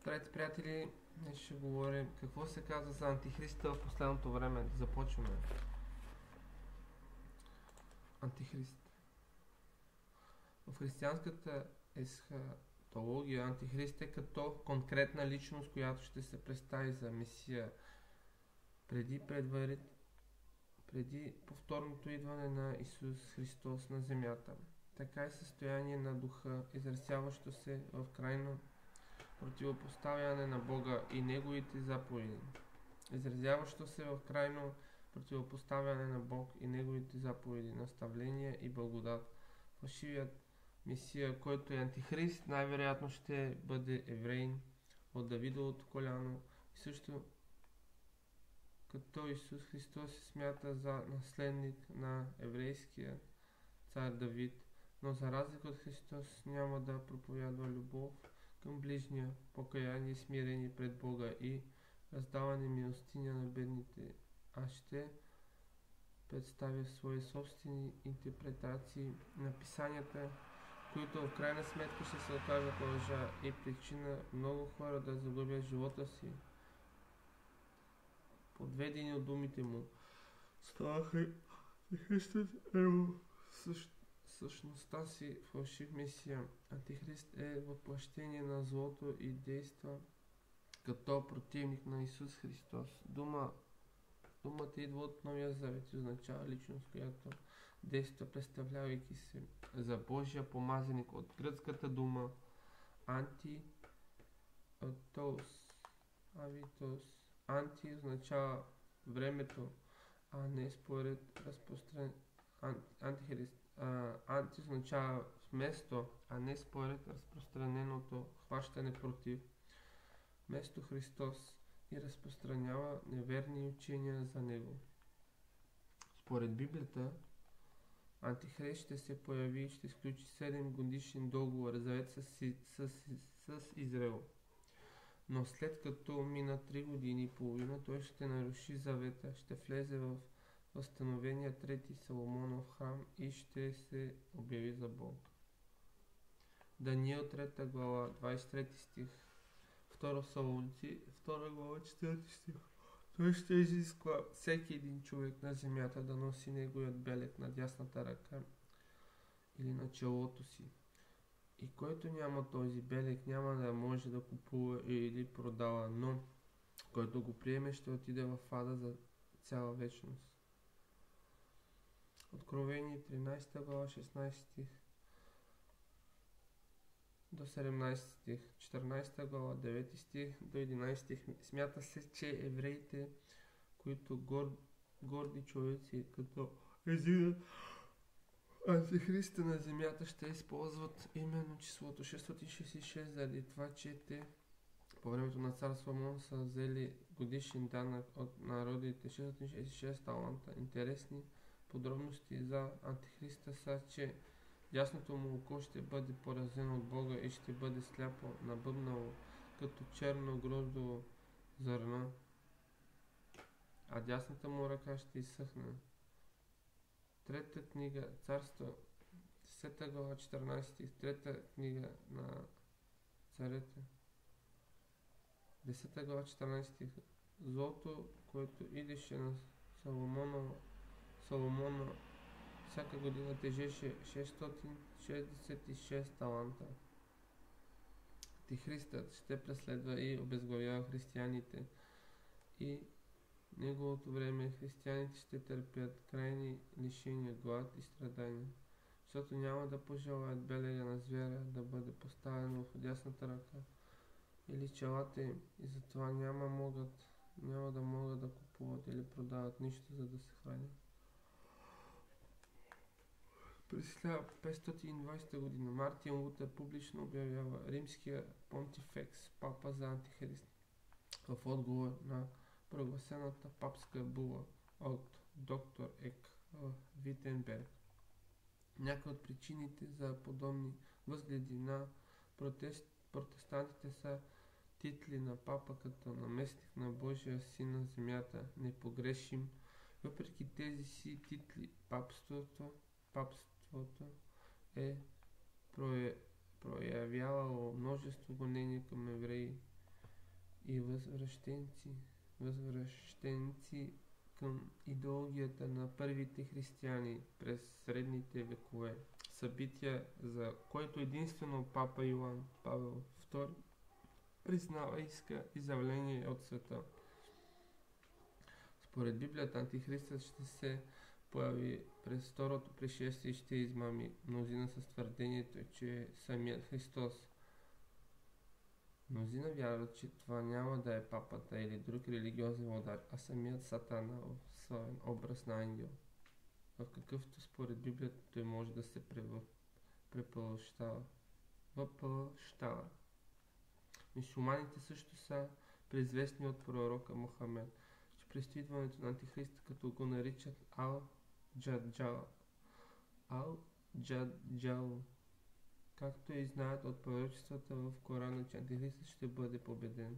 Здравейте, приятели! Днес ще говорим какво се казва за Антихриста в последното време. Започваме. Антихрист. В християнската есхатология Антихрист е като конкретна личност, която ще се представи за Месия преди повторното идване на Исус Христос на земята. Така е състояние на духа, изразяващо се в крайно противопоставяне на Бога и Неговите заповеди. Изразяващо се в крайно противопоставяне на Бог и Неговите заповеди, наставления и благодат. Фалшивият Месия, който е Антихрист, най-вероятно ще бъде евреин от Давидовото коляно и също като Исус Христос се смята за наследник на еврейския цар Давид, но за разлика от Христос няма да проповядва любов към ближния, покаяние, смирение пред Бога и раздаване милостиня на бедните, а ще представя свои собствени интерпретации на писанията, които в крайна сметка ще се окажат лъжа и причина много хора да загубят живота си, подведени от думите му. Ставаха и Христос е в същността си фалшив Месия. Антихрист е въплъщение на злото и действа като противник на Исус Христос. Думата идва от Новия Завет и означава личност, която действа, представлявайки се за Божия помазаник от гръцката дума авитос. Анти означава времето, а не според Антихрист. Анти означава вместо, а не според разпространеното хващане против. Вместо Христос и разпространява неверни учения за Него. Според Библията, Антихрист ще се появи и ще изключи 7 годишен договор завет с Израел. Но след като мина 3 години и половина, той ще наруши завета, ще влезе в възстановения трети Соломонов храм и ще се обяви за Бог. Даниил 3 глава 23 стих, 2 Солунци 2 глава 4 стих. Той ще изисква всеки един човек на земята да носи неговият белег на дясната ръка или на челото си. И който няма този белег, няма да може да купува или продава, но който го приеме, ще отиде в ада за цяла вечност. Откровение 13 глава 16 стих до 17 стих, 14 глава 9 стих до 11 стих. Смята се, че евреите, които горди човеци, като езидат Антихриста на земята, ще използват именно числото 666, заради това, че те по времето на цар Соломон са взели годишен данък от народите 666 таланта. Интересни подробности за Антихриста са, че дясното му око ще бъде поразено от Бога и ще бъде сляпо, набъбнало като черно гроздово зърно, а дясната му ръка ще изсъхне. Трета книга Царство, 10 глава 14, трета книга на царете, 10 глава 14. Злото, което идеше на Соломона, всяка година тежеше 666 таланта. Антихристът ще преследва и обезглавява християните и неговото време християните ще търпят крайни лишения, глад и страдания, защото няма да пожелаят белега на звяра да бъде поставен в дясната ръка или челата им, и затова няма да могат да купуват или продават нищо, за да се хранят. През 1520 година Мартин Лутер публично обявява римския понтифекс папа за Антихрист в отговор на прогласената папска була от доктор Ек в Витенберг. Някои от причините за подобни възгледи на протестантите са титли на папа като наместник на Божия син на земята, непогрешим. Въпреки тези си титли, папството е проявявало множество гонения към евреи, и възвръщенци към идеологията на първите християни през средните векове. Събития, за който единствено папа Йоан Павел II признава и иска изявление от света. Според Библията, Антихристът ще се появи през второто пришествие и ще измами мнозина с твърдението, че е самият Христос. Мнозина вярват, че това няма да е папата или друг религиозен водач, а самият Сатана в славен образ на ангел, в какъвто според Библията той може да се въплъщава. Мюсюлманите също са преизвестни от пророка Мохамед, че предстои идването на Антихриста, като го наричат Ал-Джаджал, както и знаят от пророчествата в Корана, че Антихристът ще бъде победен.